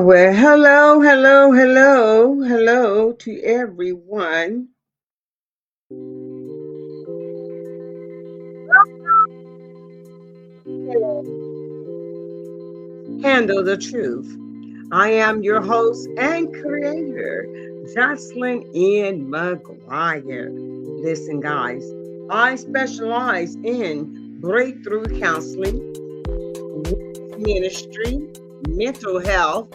Well, hello to everyone. Handle the truth. I am your host and creator, Jocelyn N. McGuire. Listen, guys, I specialize in breakthrough counseling, ministry, mental health,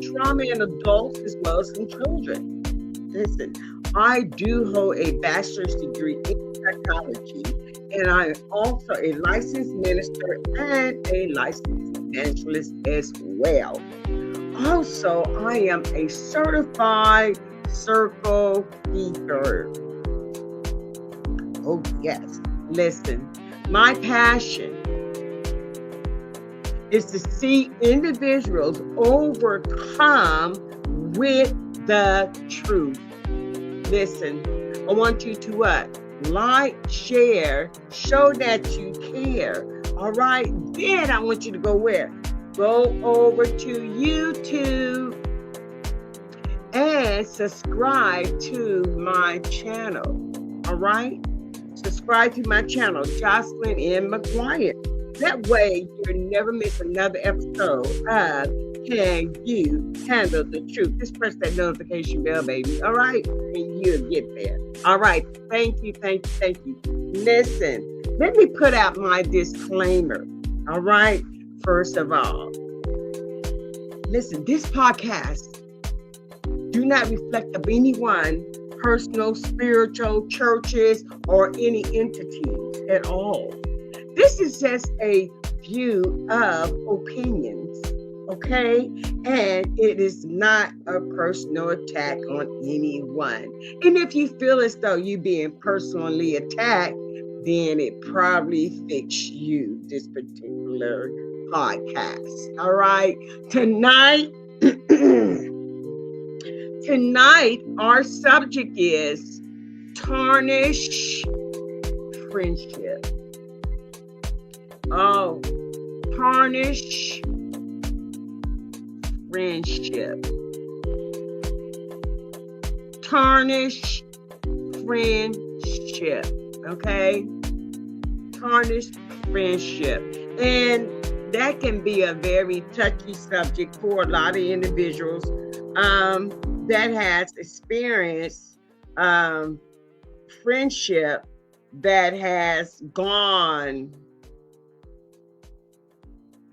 trauma in adults as well as in children. Listen, I do hold a bachelor's degree in psychology, and I'm also a licensed minister and a licensed evangelist as well. Also, I am a certified circle keeper. Oh, yes. Listen, my passion is to see individuals overcome with the truth. Listen, I want you to what? Like, share, show that you care. All right. Then I want you to go where? Go over to YouTube and subscribe to my channel. All right. Subscribe to my channel, Jocelyn N. McGuire. That way, you'll never miss another episode of Can You Handle the Truth? Just press that notification bell, baby. All right? And you'll get there. All right. Thank you. Listen, let me put out my disclaimer. All right? First of all, listen, this podcast do not reflect of anyone, personal, spiritual, churches, or any entities at all. This is just a view of opinions, okay? And it is not a personal attack on anyone. And if you feel as though you're being personally attacked, then it probably fits you, this particular podcast. All right? Tonight, our subject is tarnish friendship. Oh, tarnish friendship. Tarnish friendship. Okay? Tarnish friendship. And that can be a very touchy subject for a lot of individuals that has experienced friendship that has gone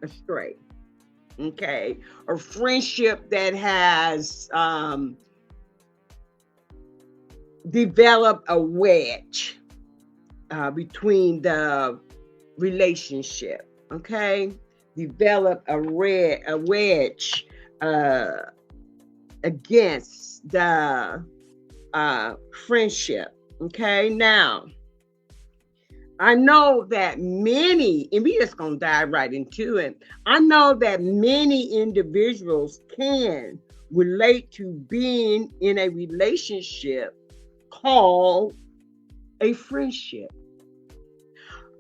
astray, okay, or friendship that has developed a wedge between the relationship, okay, develop a wedge against the friendship, okay. Now, I know that many, and we just gonna dive right into it. I know that many individuals can relate to being in a relationship called a friendship.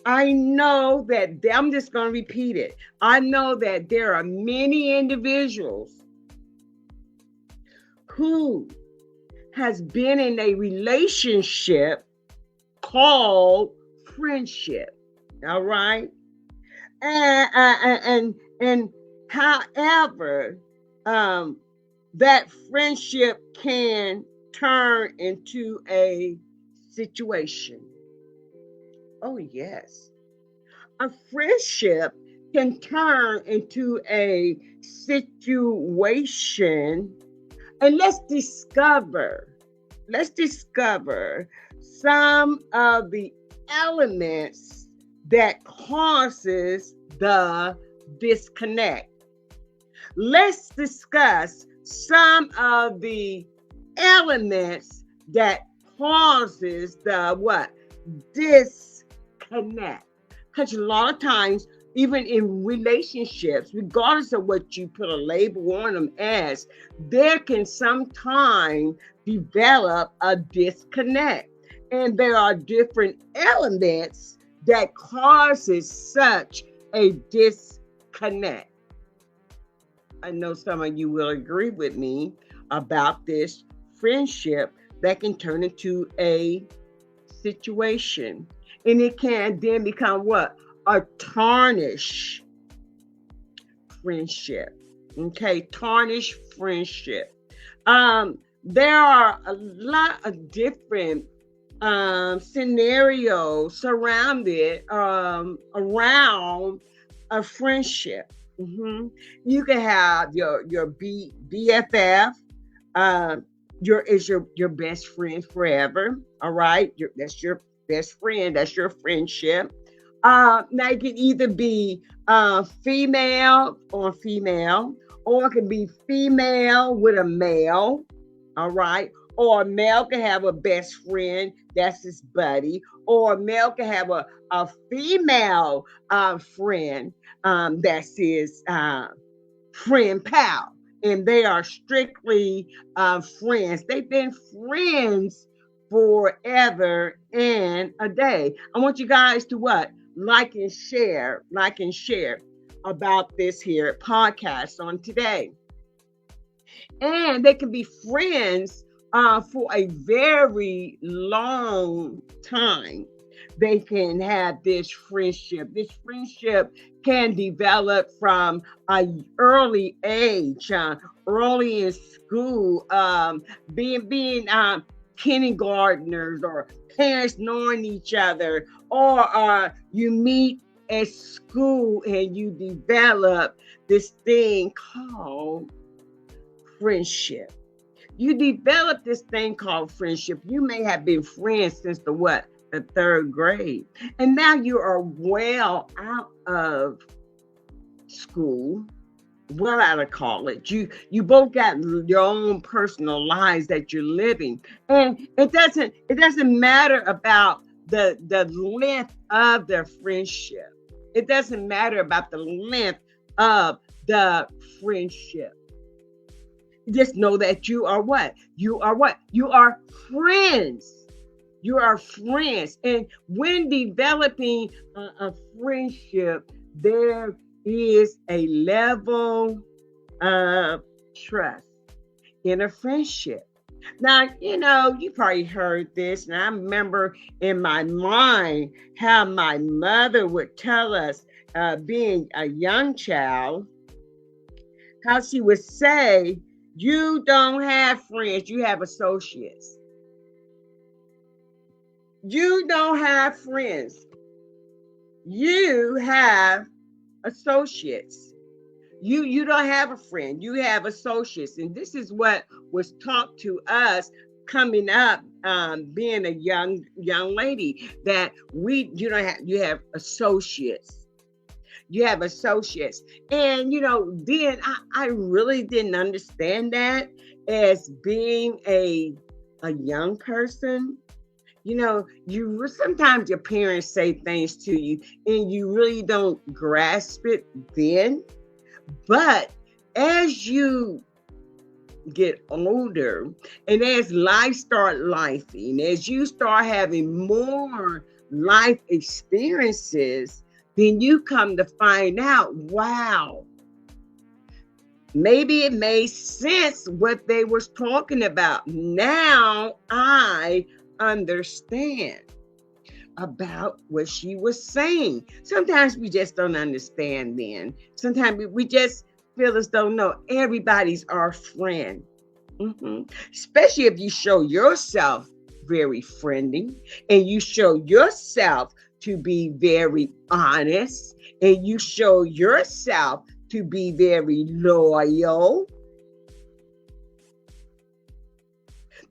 I know that, I'm just gonna repeat it. I know that there are many individuals who has been in a relationship called friendship. All right. And however, that friendship can turn into a situation. Oh, yes. A friendship can turn into a situation. And let's discover some of the elements that causes the disconnect. Let's discuss some of the elements that causes the what? Disconnect. Because a lot of times, even in relationships, regardless of what you put a label on them as, there can sometimes develop a disconnect. And there are different elements that causes such a disconnect. I know some of you will agree with me about this friendship that can turn into a situation. And it can then become what? A tarnish friendship. Okay, tarnish friendship. There are a lot of different scenarios surrounded around a friendship. You can have your BFF, your best friend forever. All right, that's your best friend. That's your friendship. Now it can either be female or female, or it can be female with a male. All right. Or a male can have a best friend, that's his buddy. Or a male can have a female friend, that's his friend pal. And they are strictly friends. They've been friends forever and a day. I want you guys to what? Like and share about this here podcast on today. And they can be friends for a very long time. They can have this friendship. This friendship can develop from an early age, early in school, being kindergartners or parents knowing each other, or you meet at school and you develop this thing called friendship. You develop this thing called friendship. You may have been friends since the what? The third grade. And now you are well out of school, well out of college. You both got your own personal lives that you're living. And it doesn't matter about the length of the friendship. It doesn't matter about the length of the friendship. Just know that you are what? You are what? You are friends. You are friends. And when developing a friendship, there is a level of trust in a friendship. Now, you probably heard this, and I remember in my mind how my mother would tell us, being a young child, how she would say, you don't have friends, you have associates. You don't have friends. You have associates. You don't have a friend. You have associates. And this is what was taught to us coming up, being a young lady, that you have associates. You have associates. And, then I really didn't understand that as being a young person. You sometimes your parents say things to you and you really don't grasp it then. But as you get older and as life start lifing, as you start having more life experiences, then you come to find out, wow, maybe it made sense what they was talking about. Now I understand about what she was saying. Sometimes we just don't understand then. Sometimes we just feel as though, no, everybody's our friend. Especially if you show yourself very friendly and you show yourself to be very honest and you show yourself to be very loyal.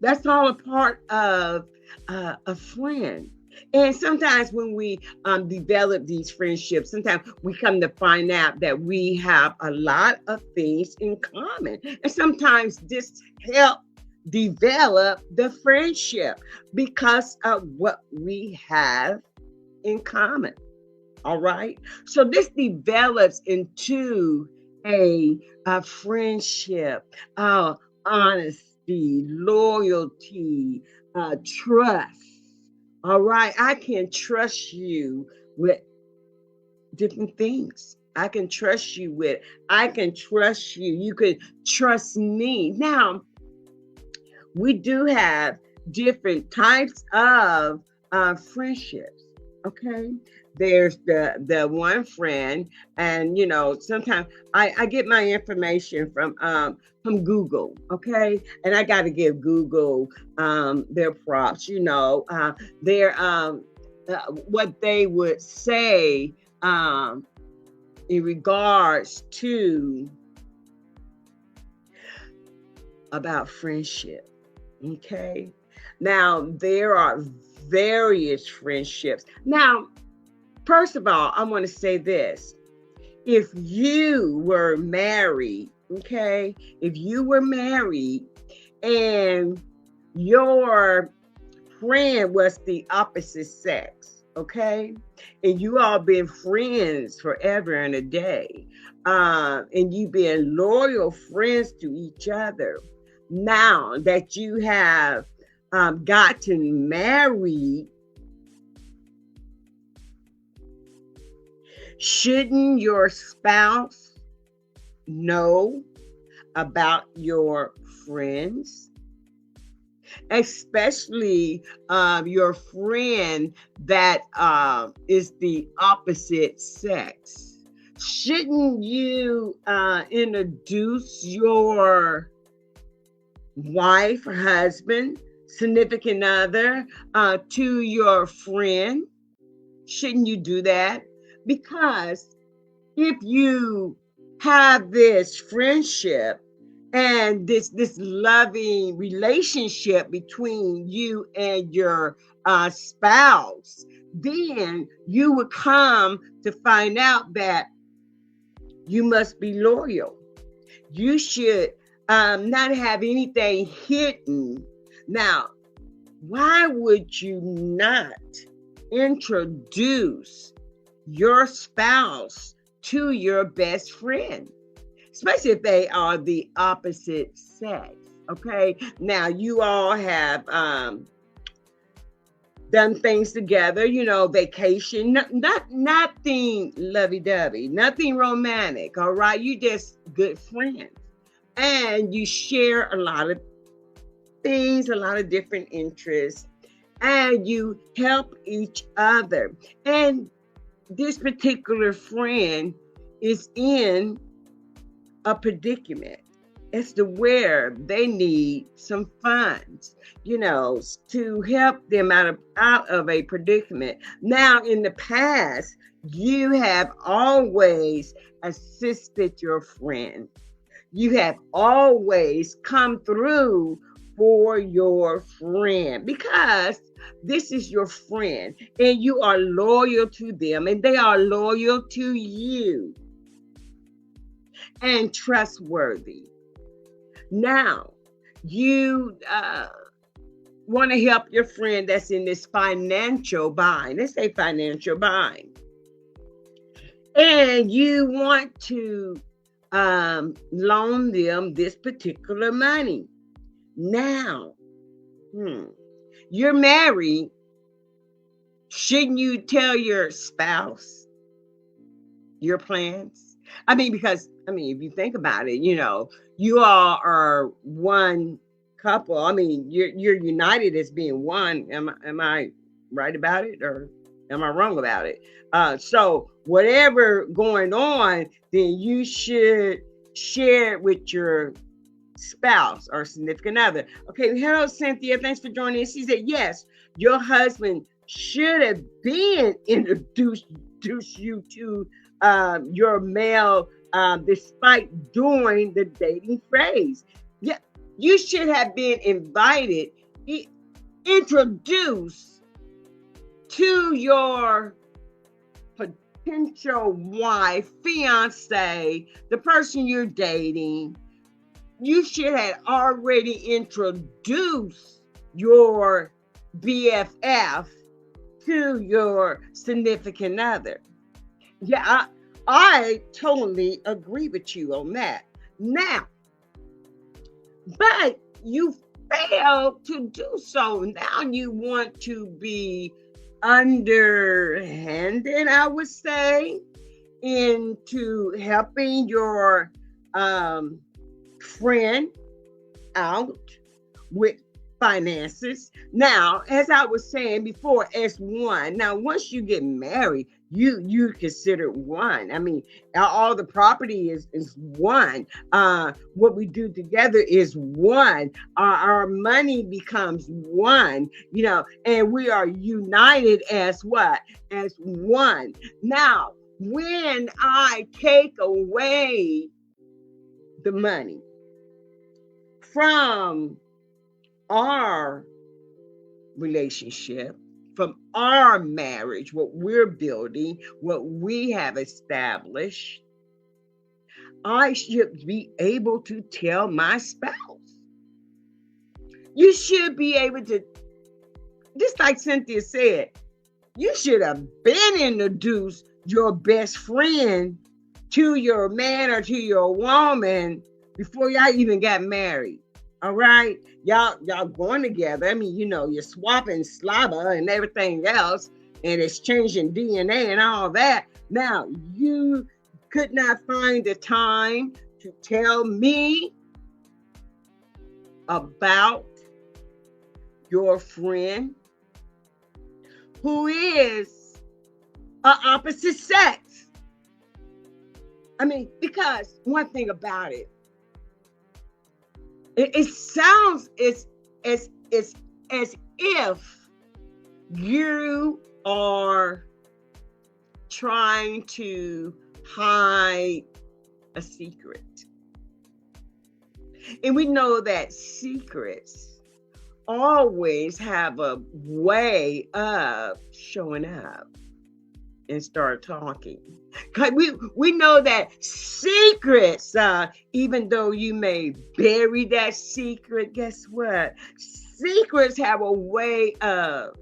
That's all a part of a friend. And sometimes when we develop these friendships, sometimes we come to find out that we have a lot of things in common. And sometimes this helps develop the friendship because of what we have in common. All right. So this develops into a friendship, honesty, loyalty, trust. All right. I can trust you with different things. I can trust you. You can trust me. Now, we do have different types of friendships. Okay, there's the one friend, and sometimes I get my information from Google. Okay, and I got to give Google their props. Their what they would say in regards to about friendship. Okay. Now, there are various friendships. Now, first of all, I want to say this. If you were married, okay, if you were married and your friend was the opposite sex, okay, and you all been friends forever and a day, and you been loyal friends to each other, now that you have gotten married, shouldn't your spouse know about your friends? Especially your friend that is the opposite sex. Shouldn't you introduce your wife, husband, significant other to your friend? Shouldn't you do that? Because if you have this friendship and this loving relationship between you and your spouse, then you would come to find out that you must be loyal. You should not have anything hidden. Now, why would you not introduce your spouse to your best friend, especially if they are the opposite sex? Okay, now you all have done things together, vacation, nothing lovey-dovey, nothing romantic. All right, you just good friends, and you share a lot of things, a lot of different interests, and you help each other. And this particular friend is in a predicament as to where they need some funds, to help them out of a predicament. Now, in the past, you have always assisted your friend. You have always come through for your friend because this is your friend and you are loyal to them and they are loyal to you and trustworthy. Now, you want to help your friend that's in this financial bind. Let's say financial bind. And you want to loan them this particular money. Now, you're married. Shouldn't you tell your spouse your plans? Because if you think about it, you all are one couple. You're united as being one. Am I right about it, or am I wrong about it? So whatever going on, then you should share it with your spouse or significant other. Okay, hello, Cynthia. Thanks for joining us. She said, yes, your husband should have been introduced you to your male despite doing the dating phase. Yeah, you should have been invited, introduced to your potential wife, fiance, the person you're dating, you should have already introduced your BFF to your significant other. Yeah, I totally agree with you on that. Now, but you failed to do so. Now you want to be underhanded, I would say, into helping your friend out with finances. Now, as I was saying before, as one. Now, once you get married, you consider one. I mean, all the property is one. What we do together is one. Our money becomes one. And we are united as what? As one. Now, when I take away the money from our relationship, from our marriage, what we're building, what we have established, I should be able to tell my spouse. You should be able to, just like Cynthia said, you should have been introduced your best friend to your man or to your woman before y'all even got married. All right, y'all going together. I mean, you're swapping slobber and everything else, and exchanging DNA and all that. Now, you could not find the time to tell me about your friend who is opposite sex. I mean, because one thing about it, it sounds as if you are trying to hide a secret. And we know that secrets always have a way of showing up and start talking. We know that secrets, even though you may bury that secret, guess what? Secrets have a way of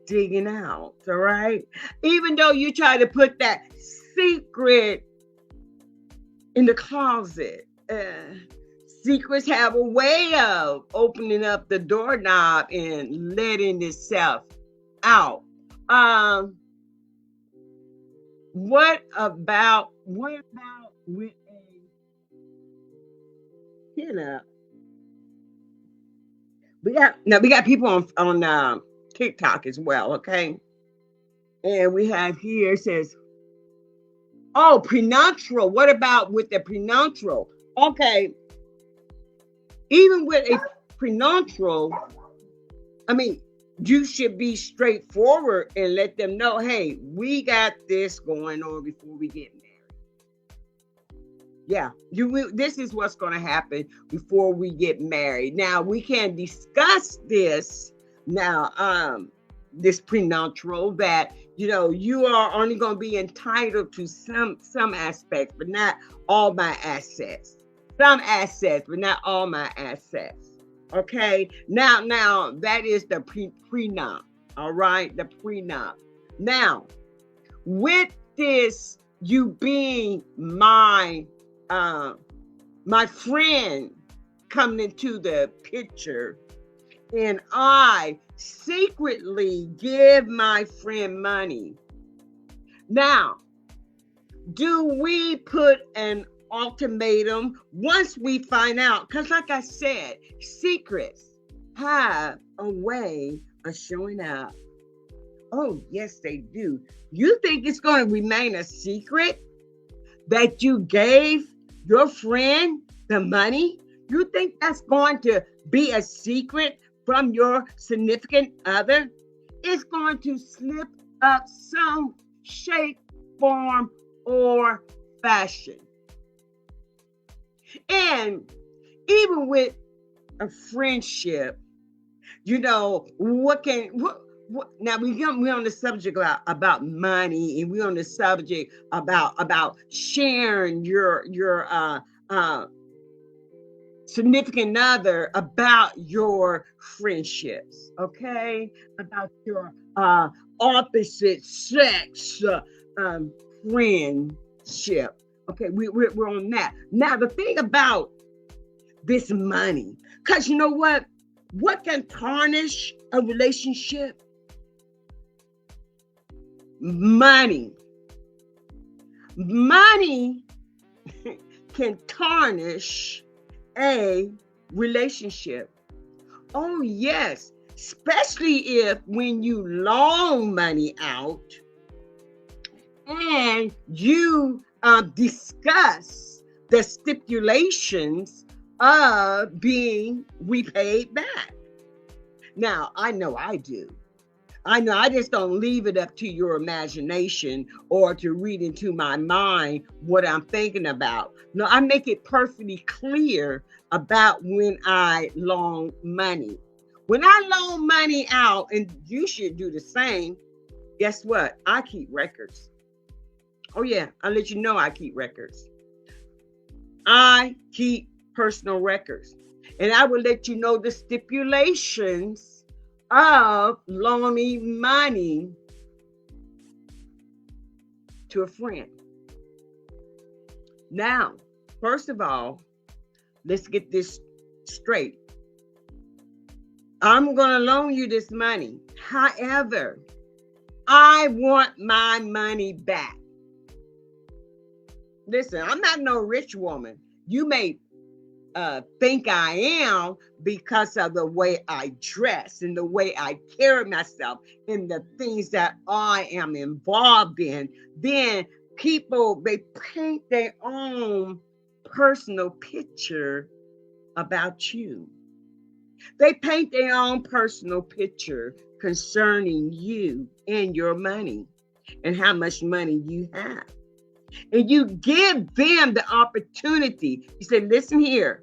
digging out, all right? Even though you try to put that secret in the closet, secrets have a way of opening up the doorknob and letting itself out. What about with a we got people on TikTok as well, okay? And we have here, it says, oh, prenuptial. What about with the prenuptial? Okay, even with a prenuptial, I mean, you should be straightforward and let them know, hey, we got this going on before we get married. Yeah, this is what's going to happen before we get married. Now, we can discuss this now, this prenuptial, that you are only going to be entitled to some aspects, but not all my assets. Some assets, but not all my assets. Okay, now that is the prenup. All right, the prenup. Now, with this, you being my friend coming into the picture, and I secretly give my friend money. Now, do we put an ultimatum once we find out? Because like I said, secrets have a way of showing up. Oh, yes, they do. You think it's going to remain a secret that you gave your friend the money? You think that's going to be a secret from your significant other? It's going to slip up some shape, form, or fashion. And even with a friendship, what Now we're on the subject about money, and we're on the subject about sharing your significant other about your friendships, okay? About your opposite sex um, friendship. Okay, we're on that. Now, the thing about this money, because you know what? What can tarnish a relationship? Money. Money can tarnish a relationship. Oh, yes. Especially if when you loan money out and you discuss the stipulations of being repaid back. Now, I know I do. I know I just don't leave it up to your imagination or to read into my mind what I'm thinking about. No, I make it perfectly clear about when I loan money. When I loan money out, and you should do the same, guess what? I keep records. Oh, yeah, I'll let you know I keep records. I keep personal records. And I will let you know the stipulations of loaning money to a friend. Now, first of all, let's get this straight. I'm going to loan you this money. However, I want my money back. Listen, I'm not no rich woman. You may think I am because of the way I dress and the way I carry myself and the things that I am involved in. Then people, they paint their own personal picture about you. They paint their own personal picture concerning you and your money and how much money you have. And you give them the opportunity. You say, listen here,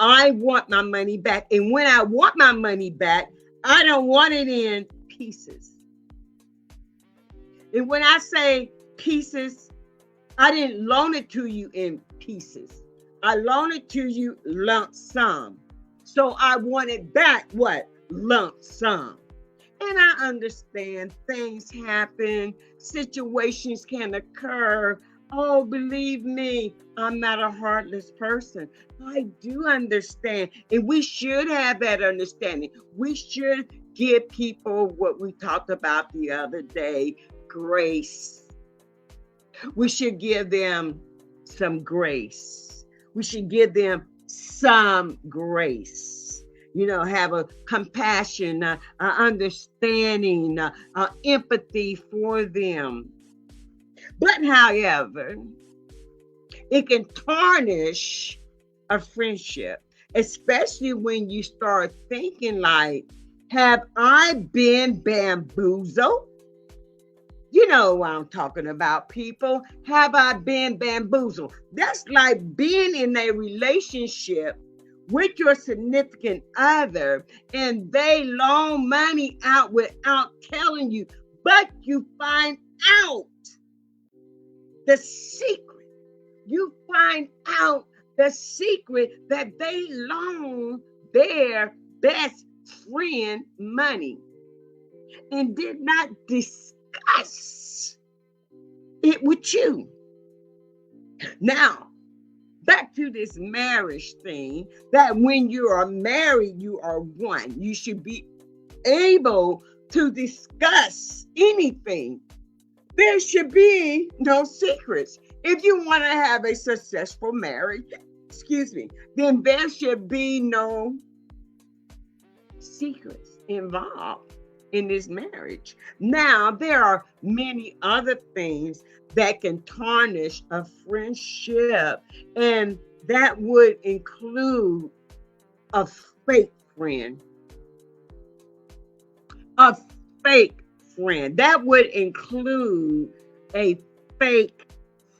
I want my money back. And when I want my money back, I don't want it in pieces. And when I say pieces, I didn't loan it to you in pieces. I loaned it to you lump sum. So I want it back, what? Lump sum. And I understand things happen, situations can occur. Oh, believe me, I'm not a heartless person. I do understand. And we should have that understanding. We should give people what we talked about the other day, grace. We should give them some grace. We should give them some grace. You know, have a compassion, understanding, empathy for them. But however, it can tarnish a friendship, especially when you start thinking like, have I been bamboozled? You know what I'm talking about, people. Have I been bamboozled? That's like being in a relationship with your significant other and they loan money out without telling you, but you find out the secret. You find out the secret that they loan their best friend money and did not discuss it with you. Now, back to this marriage thing, that when you are married, you are one. You should be able to discuss anything. There should be no secrets. If you want to have a successful marriage, then there should be no secrets involved in this marriage. Now, there are many other things that can tarnish a friendship, and that would include a fake friend. A fake friend. That would include a fake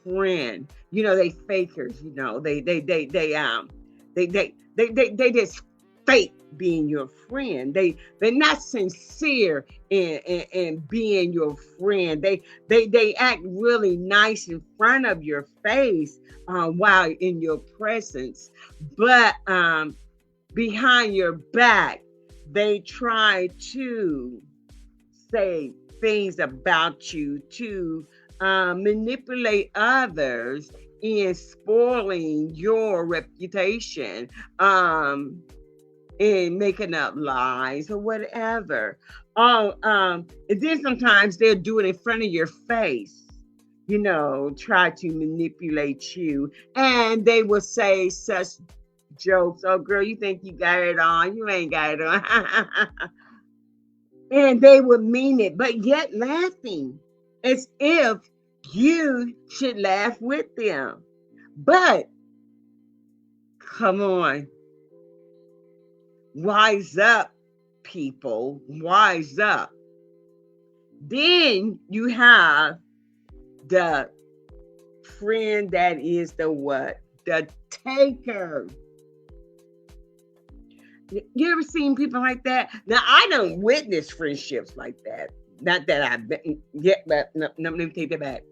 friend. You know, they fakers, you know, they just fake being your friend. They're not sincere in being your friend. They act really nice in front of your face while in your presence, but behind your back, they try to say things about you to manipulate others in spoiling your reputation, in making up lies or whatever. And then sometimes they'll do it in front of your face, try to manipulate you. And they will say such jokes. Oh, girl, you think you got it on? You ain't got it on. And they would mean it, but yet laughing as if you should laugh with them. But come on, wise up, people, wise up. Then you have the friend that is the what? The taker. You ever seen people like that? Now, I don't witness friendships like that. Not that I've been yet, but no, let me take that back.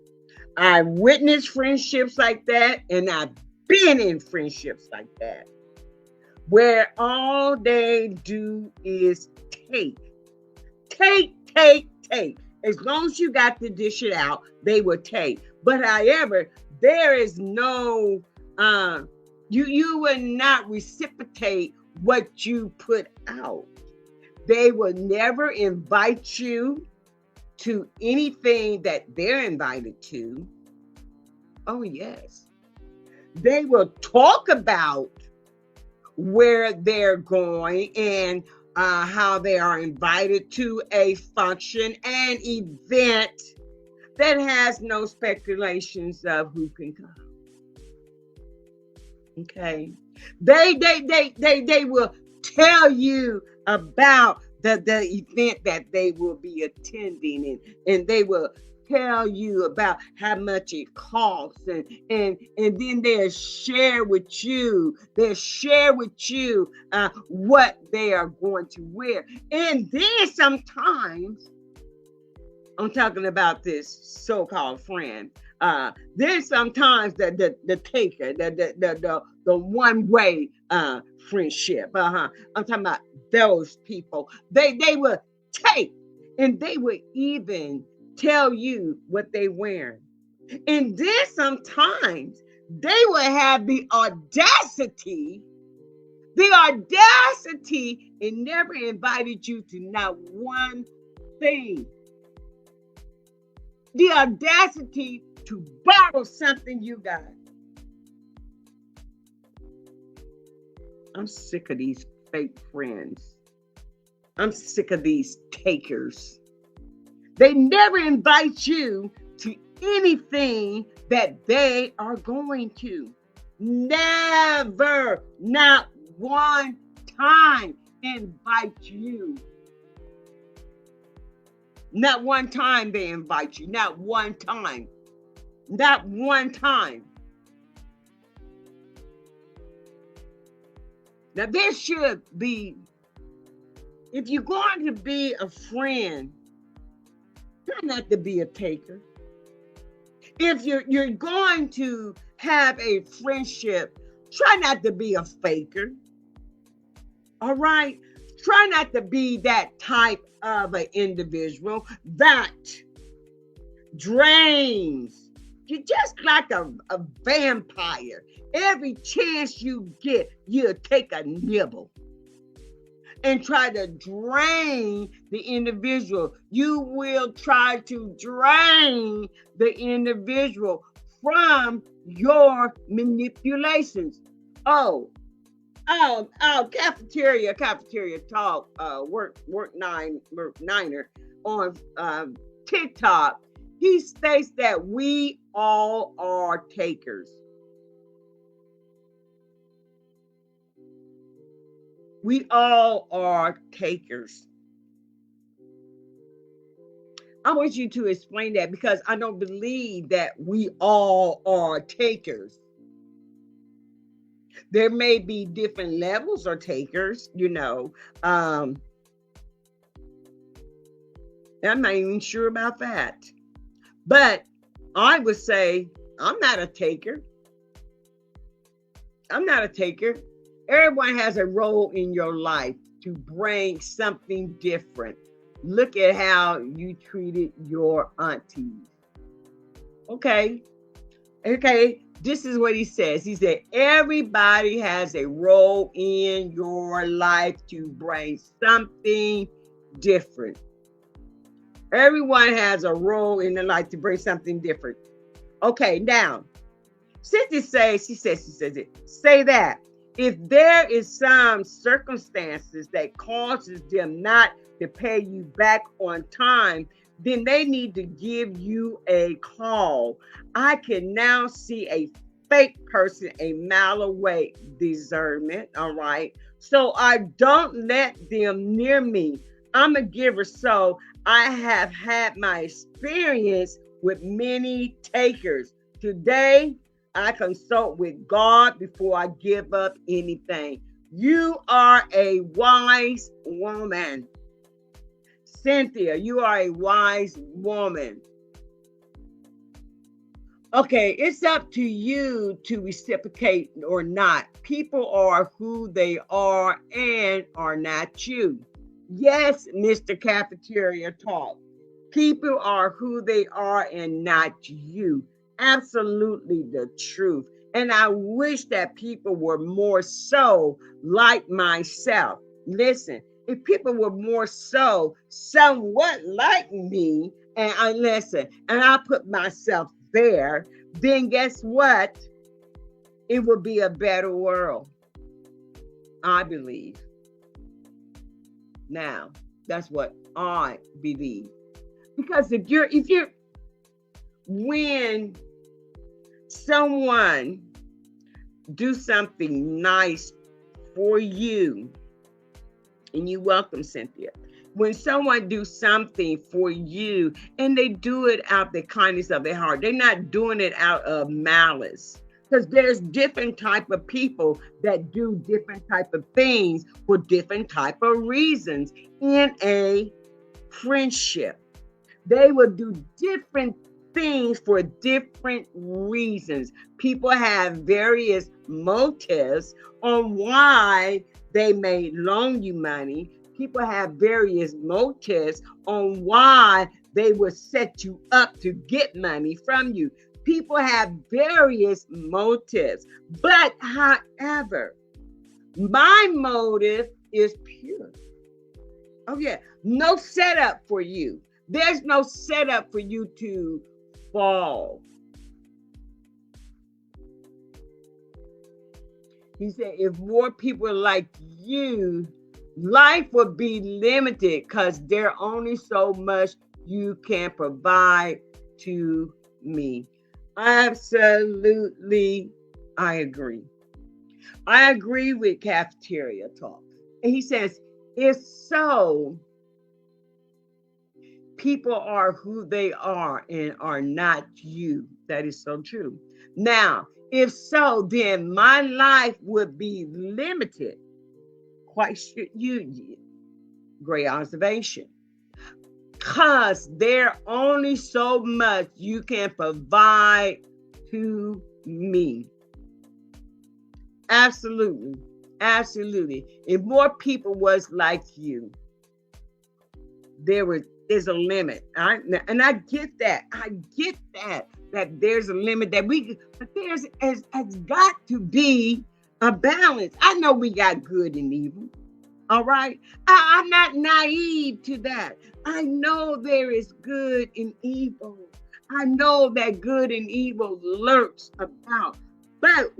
I witnessed friendships like that, and I've been in friendships like that, where all they do is take. As long as you got to dish it out, they will take. But however, there is no, you will not reciprocate what you put out. They will never invite you to anything that they're invited to. Oh, yes. They will talk about where they're going and how they are invited to a function and event that has no speculations of who can come. Okay. They will tell you about the event that they will be attending, and they will tell you about how much it costs, and then they'll share with you what they are going to wear. And then sometimes, I'm talking about this so-called friend, then sometimes the taker, the one-way friendship. I'm talking about those people. They will take, and they will even tell you what they wearing. And then sometimes they will have the audacity and never invited you to not one thing. The audacity to borrow something you got. I'm sick of these fake friends. I'm sick of these takers. They never invite you to anything that they are going to. Never, not one time, invite you. Not one time they invite you. Not one time. Not one time. Now, there should be, if you're going to be a friend, try not to be a taker. If you're going to have a friendship, try not to be a faker. All right? Try not to be that type of an individual that drains. You're just like a vampire. Every chance you get, you'll take a nibble and try to drain the individual. You will try to drain the individual from your manipulations. Cafeteria talk, work niner on TikTok. He states that we all are takers. We all are takers. I want you to explain that, because I don't believe that we all are takers. There may be different levels or takers, I'm not even sure about that. But I would say I'm not a taker. I'm not a taker. Everyone has a role in your life to bring something different. Look at how you treated your aunties. Okay. Okay. This is what he says. He said, everybody has a role in your life to bring something different. Everyone has a role in their life to bring something different. Okay, now, Cynthia says, she says it, say that if there is some circumstances that causes them not to pay you back on time, then they need to give you a call. I can now see a fake person a mile away. Discernment, all right? So I don't let them near me. I'm a giver, so I have had my experience with many takers. Today, I consult with God before I give up anything. You are a wise woman. Cynthia, you are a wise woman. Okay, it's up to you to reciprocate or not. People are who they are and are not you. Yes, Mr. Cafeteria Talk. People are who they are and not you. Absolutely the truth. And I wish that people were more so like myself. Listen, if people were more so somewhat like me, and I listen, and I put myself there, then guess what? It would be a better world, I believe. Now, that's what I believe. Because when someone do something nice for you, and you welcome, Cynthia. When someone do something for you and they do it out of the kindness of their heart, they're not doing it out of malice. Because there's different type of people that do different type of things for different type of reasons in a friendship. They will do different things for different reasons. People have various motives on why they may loan you money. People have various motives on why they will set you up to get money from you. People have various motives. But however, my motive is pure. Oh yeah, no setup for you. There's no setup for you to fall. He said, if more people like you, life would be limited because there's only so much you can provide to me. Absolutely, I agree. I agree with Cafeteria Talk. And he says, if so, people are who they are and are not you. That is so true. Now, if so, then my life would be limited. Quite sure you great observation. Because there only so much you can provide to me. Absolutely. Absolutely. If more people was like you, there's a limit. And I get that. I get that there's a limit but has got to be a balance. I know we got good and evil. All right. I'm not naive to that. I know there is good and evil. I know that good and evil lurks about. But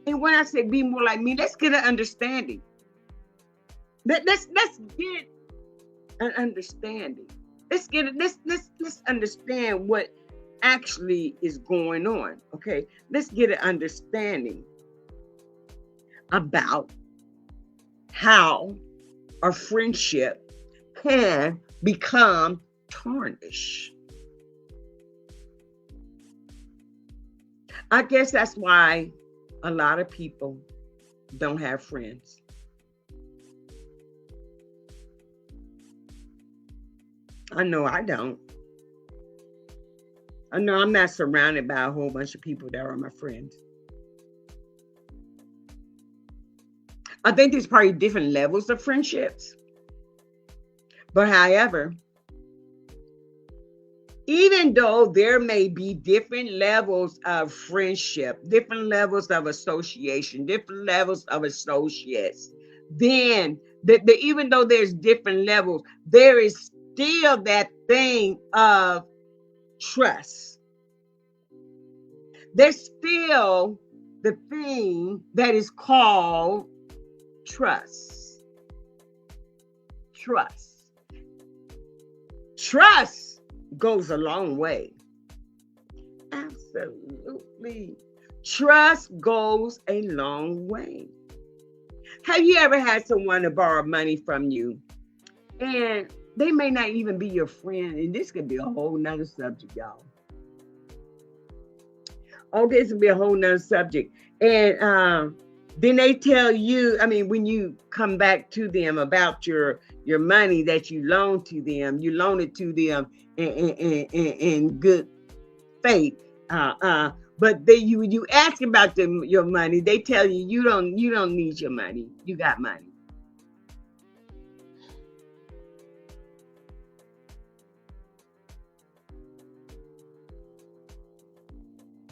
and when I say be more like me, let's get an understanding. Let's get an understanding. Let's understand what actually is going on. Okay. Let's get an understanding about how a friendship can become tarnished. I guess that's why A lot of people don't have friends. I know I don't. I know I'm not surrounded by a whole bunch of people that are my friends. I think there's probably different levels of friendships. But however, even though there may be different levels of friendship, different levels of association, different levels of associates, then even though there's different levels, there is still that thing of trust. There's still the thing that is called trust. Trust. Trust goes a long way. Absolutely. Trust goes a long way. Have you ever had someone to borrow money from you and they may not even be your friend? And this could be a whole nother subject, y'all. Oh, this would be a whole nother subject. And then they tell you, I mean, when you come back to them about your money that you loaned to them, you loan it to them in good faith. But you ask about your money, they tell you you don't need your money. You got money.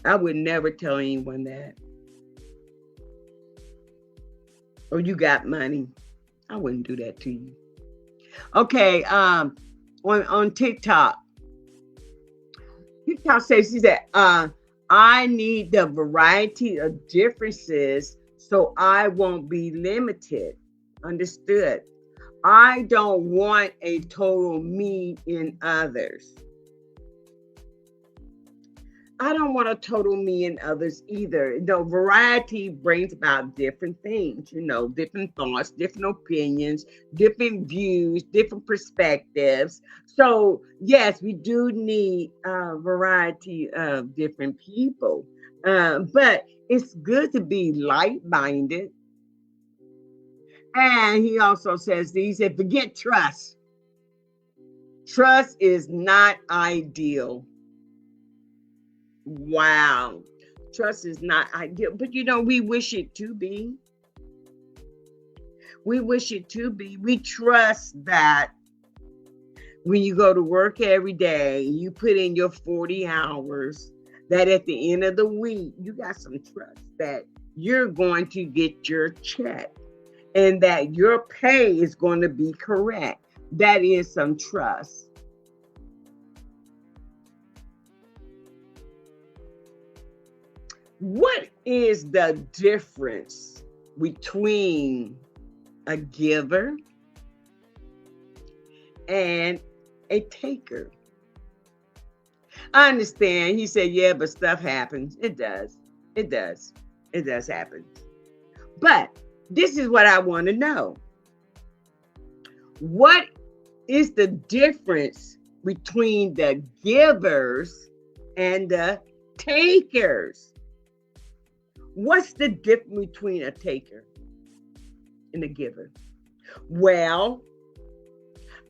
I would never tell anyone that. Or you got money. I wouldn't do that to you. Okay, on TikTok says, she said, I need the variety of differences so I won't be limited. Understood. I don't want a total me in others. I don't want a total me in others either. Variety brings about different things, different thoughts, different opinions, different views, different perspectives. So, yes, we do need a variety of different people. But it's good to be like-minded. And he also says, he said, forget trust. Trust is not ideal. Wow. Trust is not ideal, but we wish it to be. We wish it to be. We trust that when you go to work every day, you put in your 40 hours, that at the end of the week, you got some trust that you're going to get your check and that your pay is going to be correct. That is some trust. What is the difference between a giver and a taker? I understand. He said, yeah, but stuff happens. It does. It does. It does happen. But this is what I want to know. What is the difference between the givers and the takers? What's the difference between a taker and a giver? Well,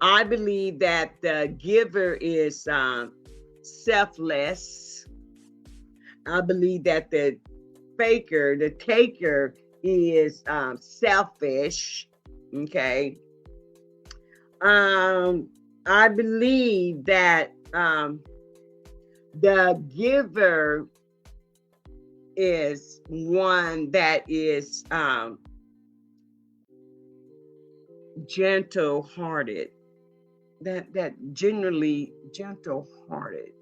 I believe that the giver is selfless. I believe that the taker is selfish. Okay. I believe that the giver is one that is gentle-hearted, that generally gentle-hearted.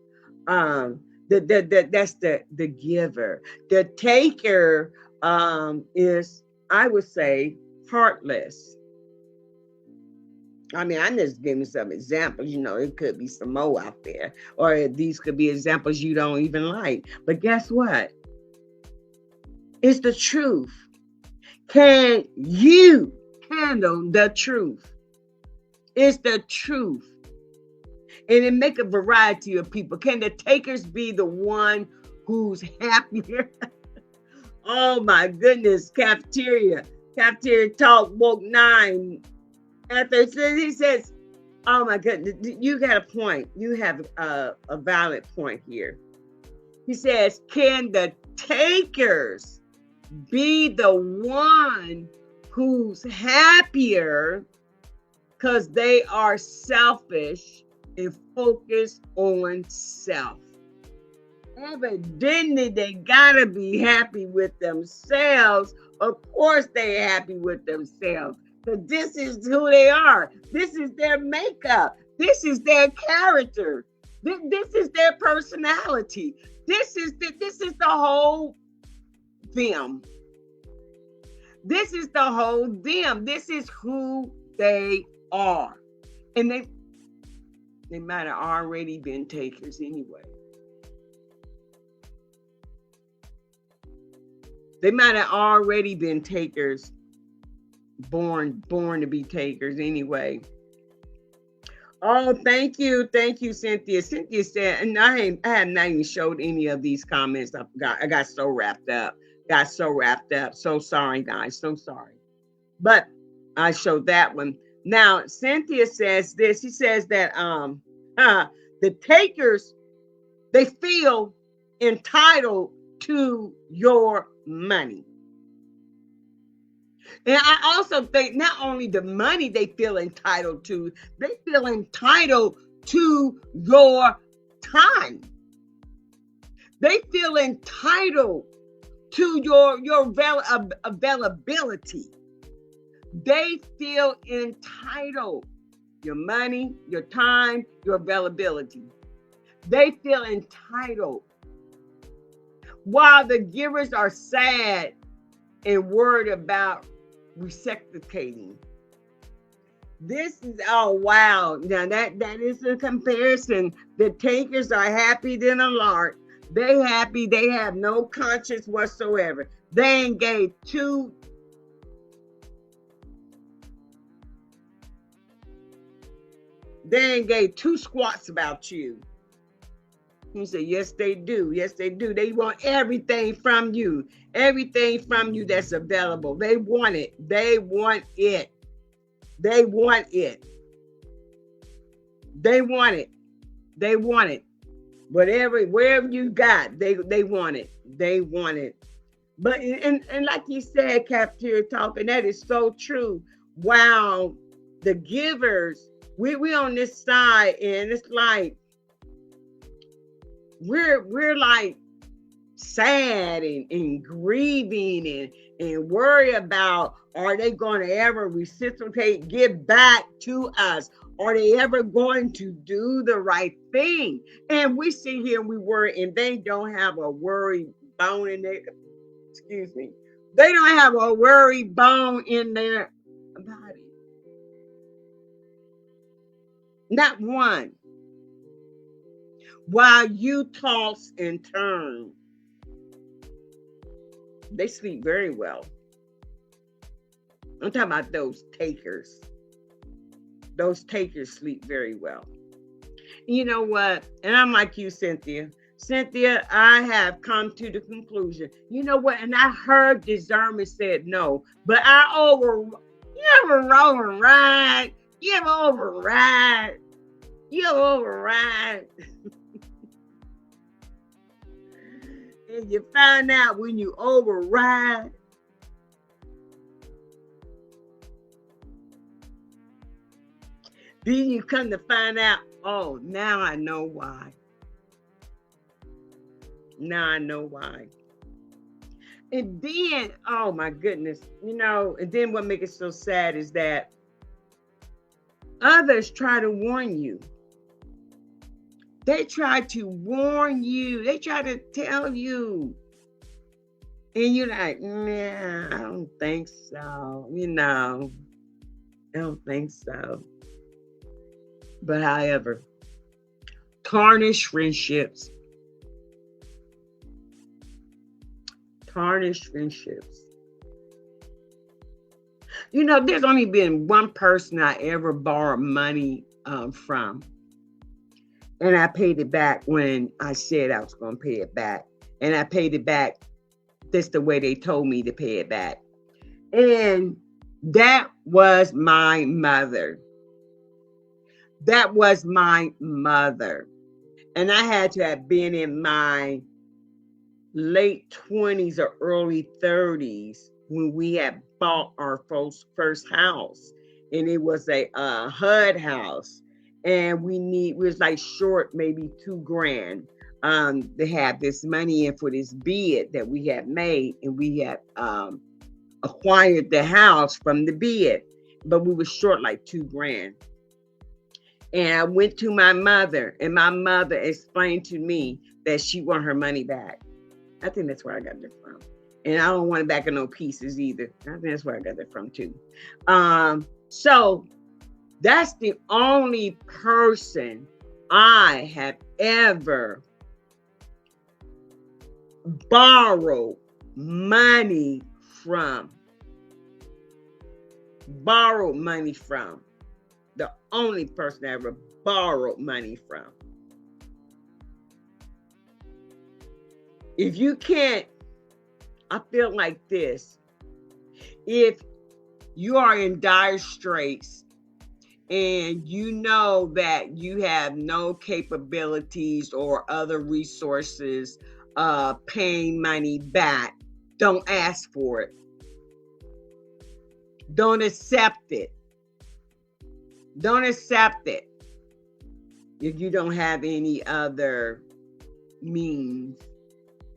That's the giver. The taker is, I would say, heartless. I mean, I'm just giving some examples. It could be some more out there, or these could be examples you don't even like. But guess what? It's the truth. Can you handle the truth? It's the truth. And it make a variety of people. Can the takers be the one who's happier? Oh my goodness, cafeteria talk woke 9. After he says, oh my goodness, you got a point. You have a valid point here. He says, can the takers be the one who's happier because they are selfish and focused on self? Evidently, they gotta be happy with themselves. Of course, they're happy with themselves. Because this is who they are. This is their makeup. This is their character. This is their personality. This is the whole them. This is the whole them. This is who they are. And they might have already been takers anyway. They might have already been takers, born to be takers anyway. Oh, thank you, Cynthia. Cynthia said, and I have not even showed any of these comments. I got so wrapped up. So sorry, guys. So sorry. But I showed that one. Now, Cynthia says this. She says that the takers, they feel entitled to your money. And I also think not only the money they feel entitled to, they feel entitled to your time. They feel entitled to your availability. They feel entitled. Your money, your time, your availability. They feel entitled. While the givers are sad and worried about reciprocating. This is, oh wow. Now that is a comparison. The takers are happy than a lark. They happy, they have no conscience whatsoever. They ain't gave two squats about you. He said, yes, they do. Yes, they do. They want everything from you. Everything from you that's available. They want it. They want it. They want it. They want it. They want it. Wherever you got, they want it. They want it. But, and like you said, Cafeteria Talk, and that is so true. Wow. The givers, we on this side, and it's like, we're like sad and grieving and worry about, are they going to ever reciprocate, give back to us? Are they ever going to do the right thing? And we sit here and we worry, and they don't have a worry bone in their, excuse me, they don't have a worry bone in their body. Not one. While you toss and turn, they sleep very well. I'm talking about those takers. Those takers sleep very well. You know what? And I'm like you, Cynthia. Cynthia, I have come to the conclusion. You know what? And I heard discernment said no, but you ever override? And you find out when you override, then you come to find out, oh, now I know why. Now I know why. And then, oh my goodness, and then what makes it so sad is that others try to warn you. They try to warn you. They try to tell you. And you're like, nah, I don't think so. I don't think so. But however, tarnish friendships. Tarnish friendships. There's only been one person I ever borrowed money from. And I paid it back when I said I was going to pay it back. And I paid it back That's the way they told me to pay it back. And that was my mother. That was my mother. And I had to have been in my late 20s or early 30s when we had bought our first house. And it was a HUD house. And we was like short maybe $2,000 to have this money in for this bid that we had made. And we had acquired the house from the bid, but we were short like $2,000. And I went to my mother, and my mother explained to me that she wanted her money back. I think that's where I got it from. And I don't want it back in no pieces either. I think that's where I got it from too. So that's the only person I have ever borrowed money from. Borrowed money from. The only person I ever borrowed money from. If you can't, I feel like this. If you are in dire straits and you know that you have no capabilities or other resources paying money back, don't ask for it. Don't accept it. Don't accept it if you don't have any other means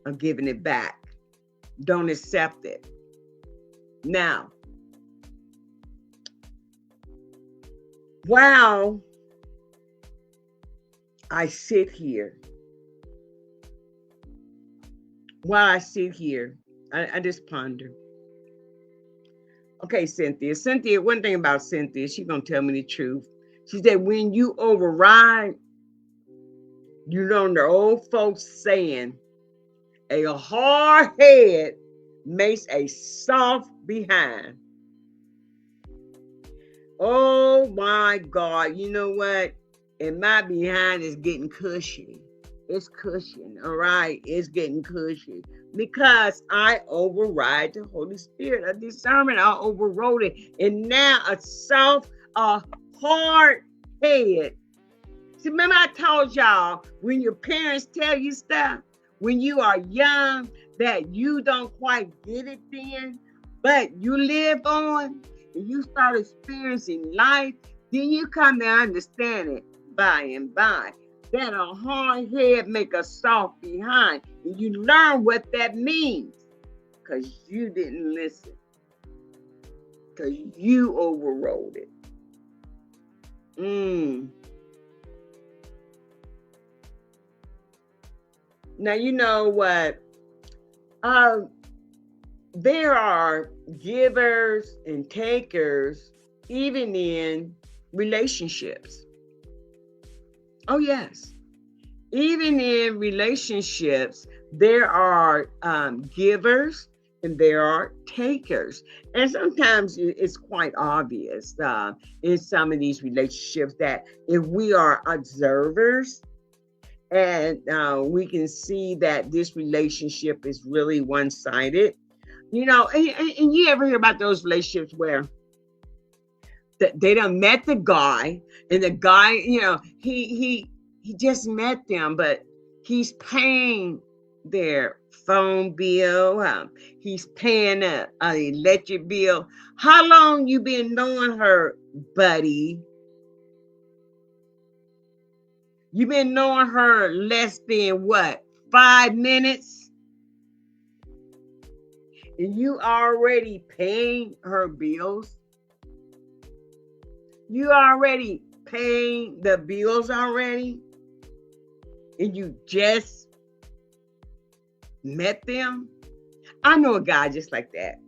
of giving it back. Don't accept it. Now, while I sit here, I just ponder. Okay, Cynthia, one thing about Cynthia, she's going to tell me the truth. She said, when you override, you learn the old folks saying, a hard head makes a soft behind. Oh my God, you know what? And my behind is getting cushy. It's cushioned, all right? It's getting cushy. Because I override the Holy Spirit of discernment. I overrode it. And now a soft, hard head. See, remember I told y'all, when your parents tell you stuff, when you are young, that you don't quite get it then, but you live on, and you start experiencing life, then you come to understand it by and by. That a hard head make a soft behind. And you learn what that means. Because you didn't listen. Because you overrode it. Now, you know what? There are givers and takers, even in relationships. Oh, yes. Even in relationships, there are givers and there are takers. And sometimes it's quite obvious in some of these relationships that if we are observers and we can see that this relationship is really one-sided, you know, and you ever hear about those relationships where they done met the guy, and the guy, you know, he just met them, but he's paying their phone bill, he's paying an electric bill. How long you been knowing her, buddy? You been knowing her less than what, 5 minutes? And you already paying her bills? You already paying the bills already? And you just met them? I know a guy just like that.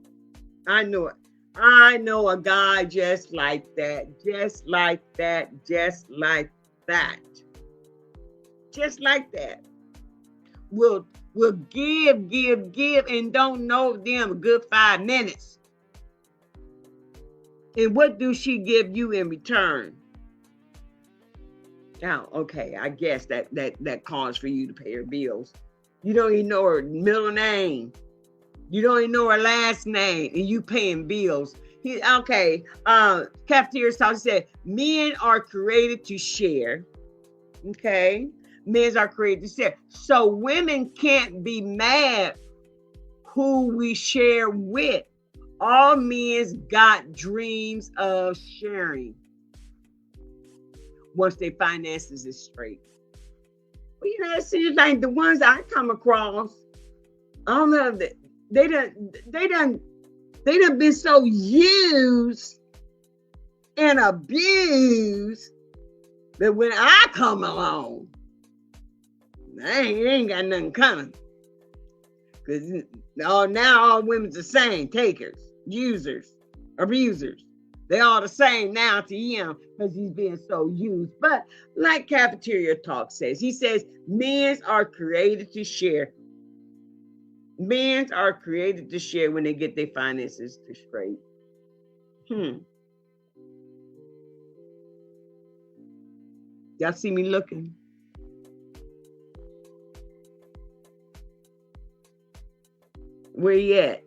I know it. I know a guy just like that. Just like that. Just like that. Just like that. Will give, and don't know them a good 5 minutes. And what do she give you in return? Now, okay, I guess that calls for you to pay her bills. You don't even know her middle name. You don't even know her last name, and you paying bills. Okay. Cafeteria Talk said men are created to share. Okay, men are created to share. So women can't be mad who we share with. All men's got dreams of sharing once their finances is straight. Well, it seems like the ones I come across, I don't know that they done been so used and abused that when I come along, they ain't got nothing coming. Because now all women's the same, takers, users, abusers. They all the same now to him because he's being so used. But like Cafeteria Talk says, he says men are created to share. Men are created to share when they get their finances to straight. Y'all see me looking? Where you at?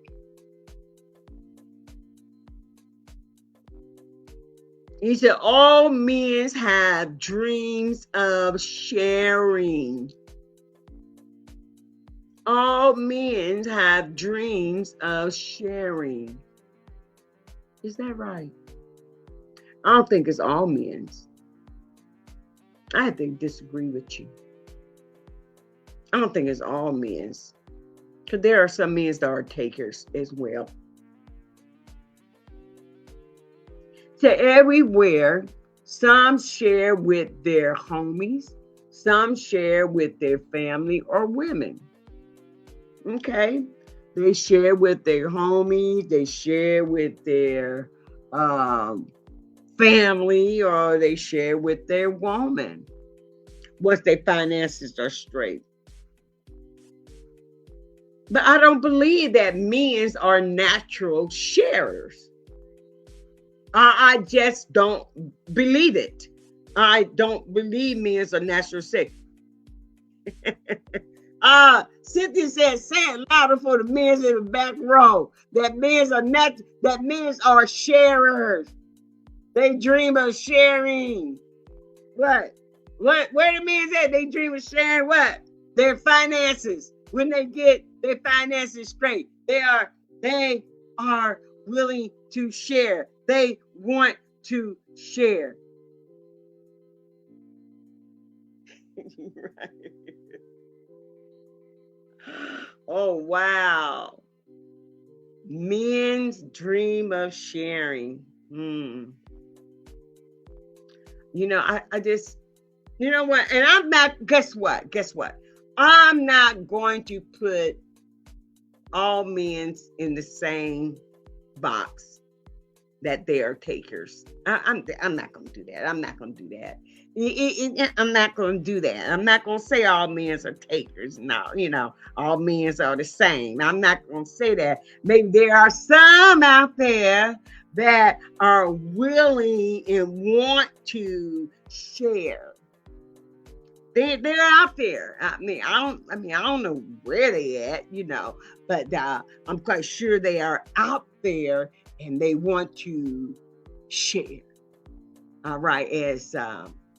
He said, all men have dreams of sharing. All men have dreams of sharing. Is that right? I don't think it's all men's. I have to disagree with you. I don't think it's all men's. Because there are some men that are takers as well. To everywhere, some share with their homies, some share with their family or women. Okay? They share with their homies, they share with their family, or they share with their woman once their finances are straight. But I don't believe that men are natural sharers. I just don't believe it. I don't believe men are natural sharers. Cynthia said, say it louder for the men in the back row. That men are sharers. They dream of sharing. What? Where the men at? They dream of sharing what? Their finances. When they get their finances straight, they are willing to share. They want to share. Right. Oh, wow. Men's dream of sharing. I just, you know what? And I'm not, guess what? I'm not going to put all men in the same box that they are takers. I'm not going to do that. I'm not going to do that. I'm not going to do that. I'm not going to say all men are takers. No, all men are the same. I'm not going to say that. Maybe there are some out there that are willing and want to share. They're out there. I don't know where they at, but I'm quite sure they are out there and they want to share. All right, as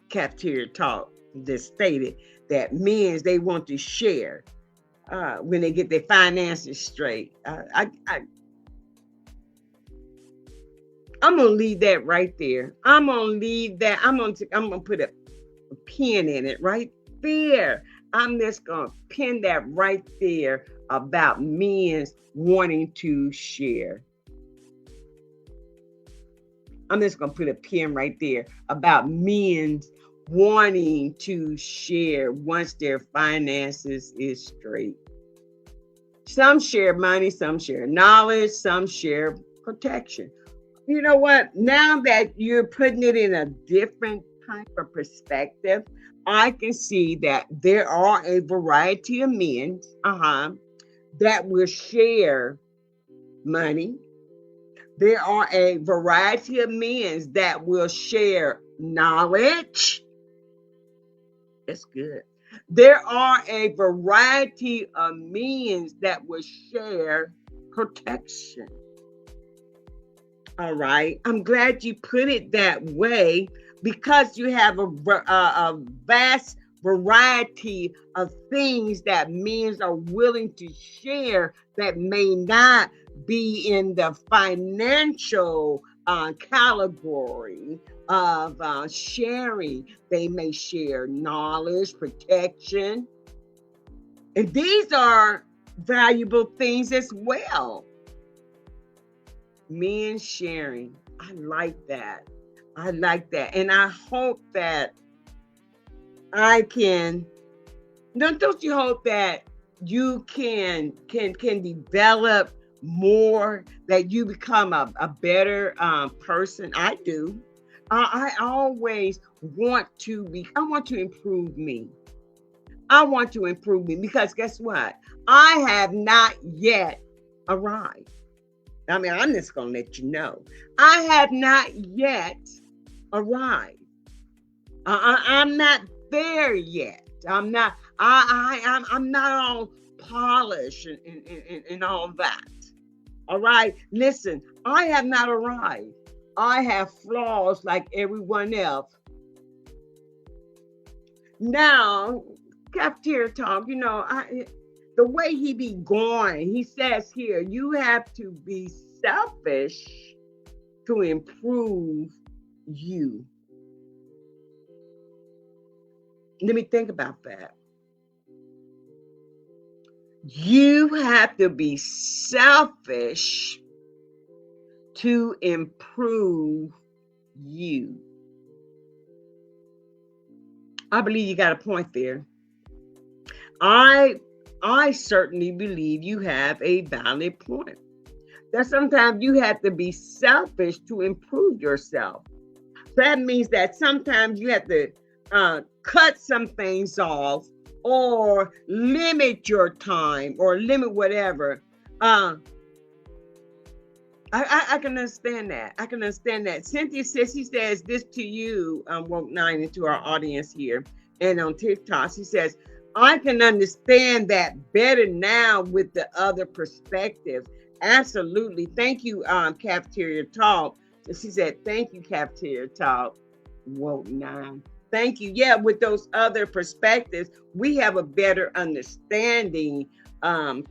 Cafeteria Talk just stated, that men, they want to share when they get their finances straight. I'm gonna leave that right there. I'm gonna put a pin in it right there. I'm just gonna pin that right there about men wanting to share. I'm just gonna put a pin right there about men wanting to share once their finances is straight. Some share money, some share knowledge, some share protection. You know what? Now that you're putting it in a different type of perspective, I can see that there are a variety of men that will share money. There are a variety of men that will share knowledge. That's good. There are a variety of men that will share protection. All right. I'm glad you put it that way because you have a vast variety of things that men are willing to share that may not be in the financial category of sharing. They may share knowledge, protection, and these are valuable things as well. Men sharing. I like that. I like that. And I hope that I can, don't you hope that you can develop more, that you become a better person? I do. I always I want to improve me. I want to improve me because guess what? I have not yet arrived. I mean, I'm just going to let you know. I have not yet arrived. I'm not there yet. I'm not. I'm not all polished and all that. All right. Listen, I have not arrived. I have flaws like everyone else. Now, cafeteria talk. The way he be going, he says here, you have to be selfish to improve you. Let me think about that. You have to be selfish to improve you. I believe you got a point there. I certainly believe you have a valid point. That sometimes you have to be selfish to improve yourself. That means that sometimes you have to cut some things off or limit your time or limit whatever. I can understand that. I can understand that. Cynthia says, she says this to you, Woke Nine, and to our audience here and on TikTok. She says, I can understand that better now with the other perspectives. Absolutely. Thank you, Cafeteria Talk. She said, thank you, Cafeteria Talk. Woke Nine. Thank you. Yeah, with those other perspectives, we have a better understanding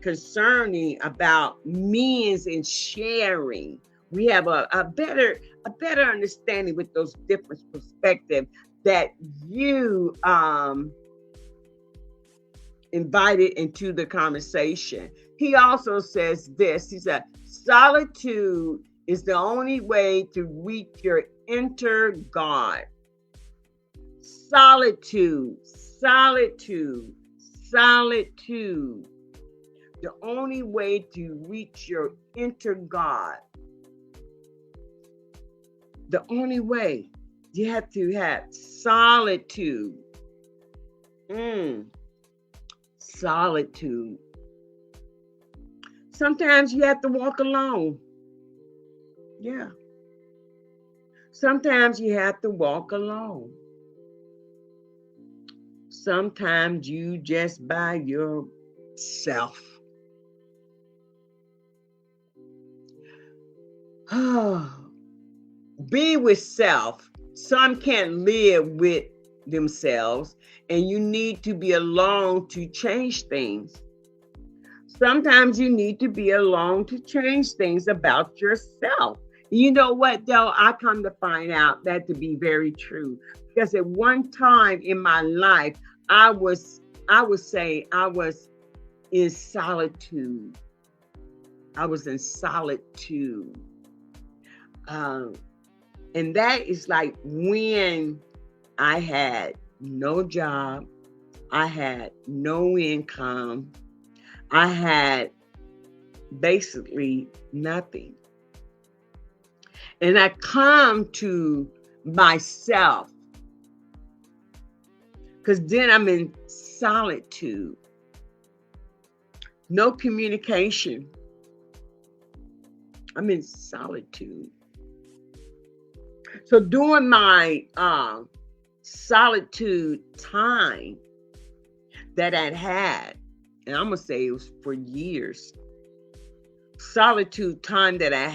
concerning about means and sharing. We have a better understanding with those different perspectives that you invited into the conversation. He also says this. He said, solitude is the only way to reach your inner God. Solitude. The only way to reach your inner God. The only way. You have to have solitude. Solitude. Sometimes you have to walk alone. Yeah. Sometimes you have to walk alone. Sometimes you just by yourself. Be with self. Some can't live with themselves, and you need to be alone to change things. Sometimes you need to be alone to change things about yourself. You know what, though? I come to find out that to be very true. Because at one time in my life, I would say I was in solitude. I was in solitude. And that is like when I had no job, I had no income, I had basically nothing. And I come to myself because then I'm in solitude. No communication. I'm in solitude. So during my solitude time that I'd had, and I'm going to say it was for years, solitude time that I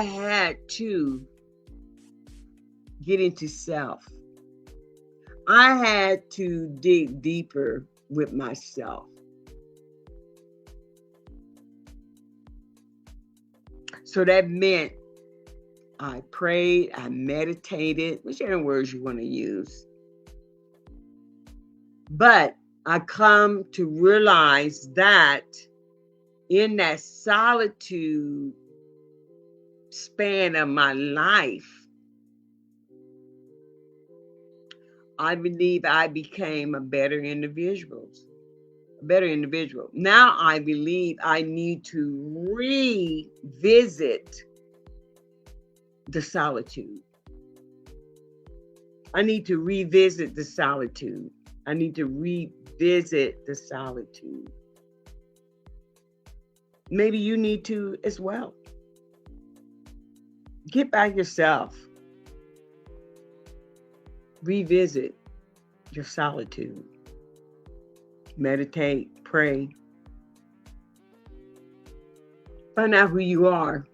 had to get into self. I had to dig deeper with myself. So that meant I prayed, I meditated, whichever words you want to use. But I come to realize that in that solitude span of my life, I believe I became a better individual. Now I believe I need to revisit the solitude. I need to revisit the solitude. I need to revisit the solitude. Maybe you need to as well. Get by yourself. Revisit your solitude. Meditate, pray. Find out who you are.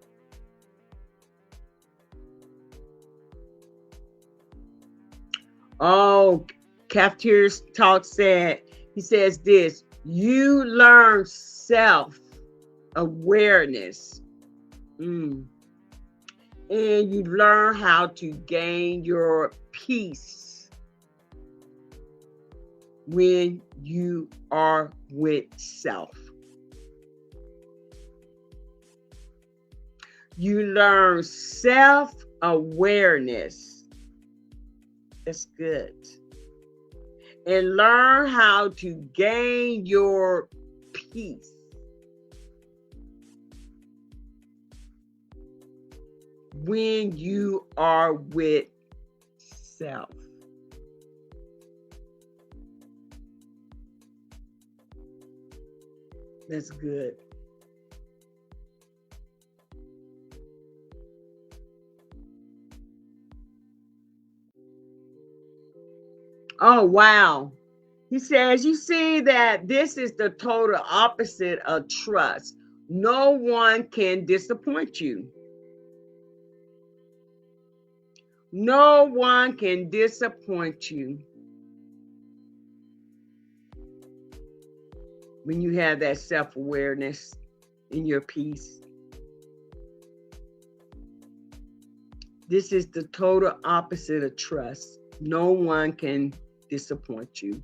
Oh, Cafeteria's Talk said, he says this, you learn self-awareness. And you learn how to gain your peace when you are with self. You learn self-awareness. That's good. And learn how to gain your peace when you are with self. That's good. Oh, wow. He says, you see that this is the total opposite of trust. No one can disappoint you. No one can disappoint you when you have that self-awareness in your peace. This is the total opposite of trust. No one can disappoint you.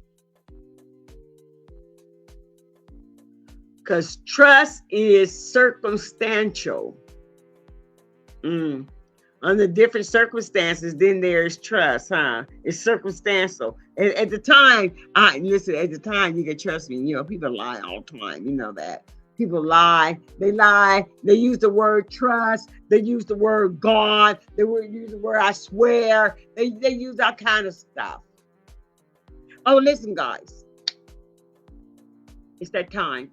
Because trust is circumstantial. Under different circumstances, then there's trust, huh? It's circumstantial. At the time, listen, at the time, you can trust me. You know, people lie all the time. You know that. People lie. They use the word trust. They use the word God. They use the word I swear. They use that kind of stuff. Oh, listen, guys. It's that time.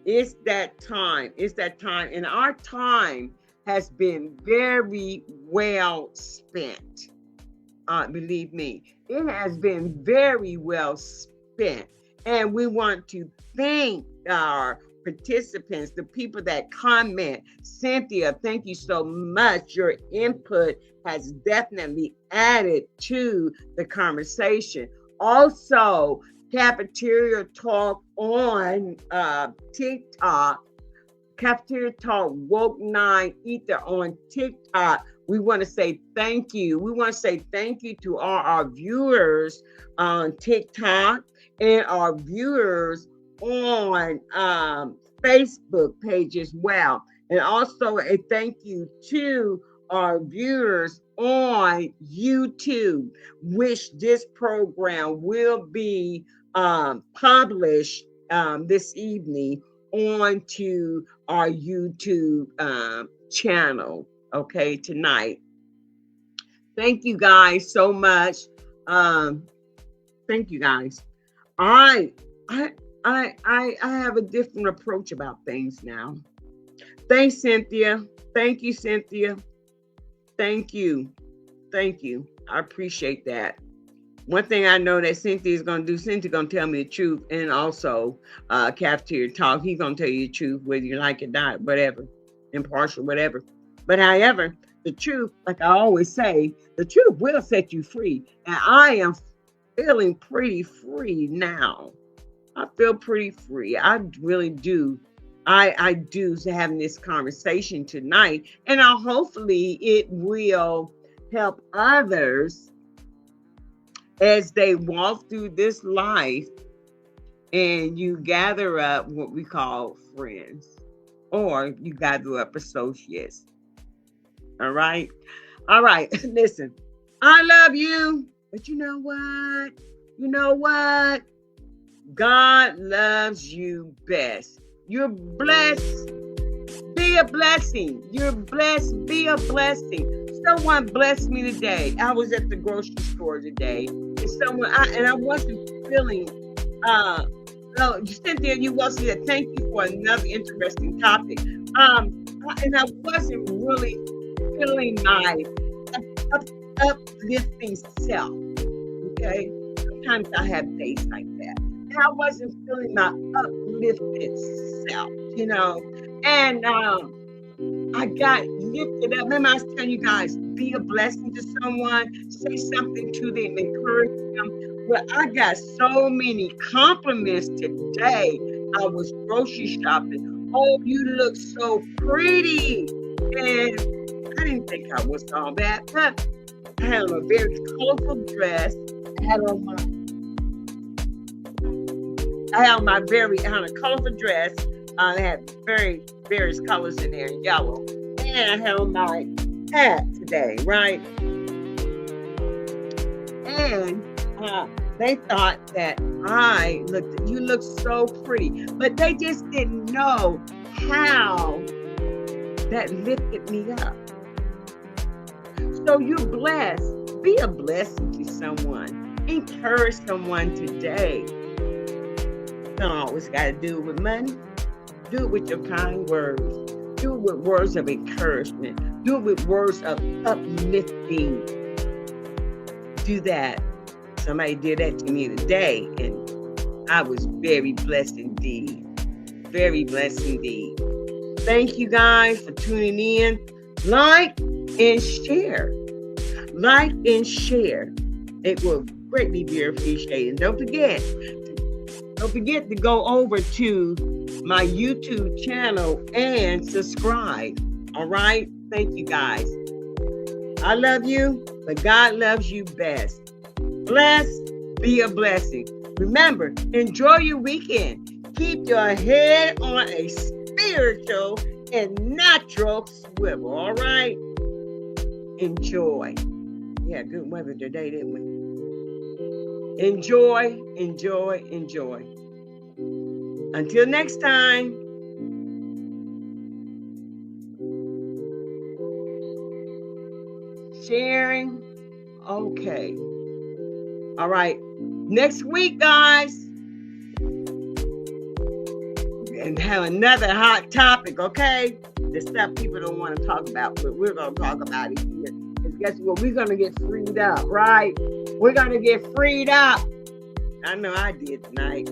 It's that time. It's that time. And our time has been very well spent. Believe me, it has been very well spent. And we want to thank our participants, the people that comment. Cynthia, thank you so much. Your input has definitely added to the conversation. Also, Cafeteria Talk on TikTok, Cafeteria Talk Woke 9 Ether on TikTok. We want to say thank you. We want to say thank you to all our viewers on TikTok and our viewers on Facebook page as well. And also a thank you to our viewers on YouTube, which this program will be published this evening onto our YouTube channel, okay, tonight. Thank you guys so much. Thank you guys. I have a different approach about things now. Thanks, Cynthia. Thank you, Cynthia. Thank you. Thank you. I appreciate that. One thing I know that Cynthia's going to do, Cynthia's going to tell me the truth, and also Cafeteria Talk, he's going to tell you the truth, whether you like it or not, whatever, impartial, whatever. But however, the truth, like I always say, the truth will set you free. And I am feeling pretty free now. I feel pretty free. I really do. I do having this conversation tonight, and hopefully it will help others as they walk through this life, and you gather up what we call friends, or you gather up associates. All right. Listen, I love you, but you know what? God loves you best. You're blessed. Be a blessing. You're blessed. Be a blessing. Someone blessed me today. I was at the grocery store today, and I wasn't feeling. Cynthia, you also said thank you for another interesting topic. And I wasn't really feeling my uplifting self. Okay, sometimes I have days like that. I wasn't feeling my uplifted self, and I got lifted up. Remember, I was telling you guys, be a blessing to someone, say something to them, encourage them. Well, I got so many compliments today. I was grocery shopping. Oh, you look so pretty. And I didn't think I was all that, but I had on a very colorful dress. I had a colorful dress. I had various colors in there, yellow. And I had on my hat today, right? And they thought that you look so pretty. But they just didn't know how that lifted me up. So you're blessed. Be a blessing to someone. Encourage someone today. Don't always got to do it with money. Do it with your kind words. Do it with words of encouragement. Do it with words of uplifting. Do that. Somebody did that to me today, and I was very blessed indeed. Very blessed indeed. Thank you guys for tuning in. Like and share. Like and share. It will greatly be appreciated. And don't forget to go over to my YouTube channel and subscribe. All right? Thank you guys. I love you, but God loves you best. Bless, be a blessing. Remember, enjoy your weekend. Keep your head on a spiritual and natural swivel. All right? Enjoy. Yeah, good weather today, didn't we? Enjoy, enjoy, enjoy. Until next time. Sharing. Okay. All right. Next week, guys. And have another hot topic, okay? The stuff people don't want to talk about, but we're going to talk about it here. Because guess what? We're going to get freed up, right? We're going to get freed up. I know I did tonight.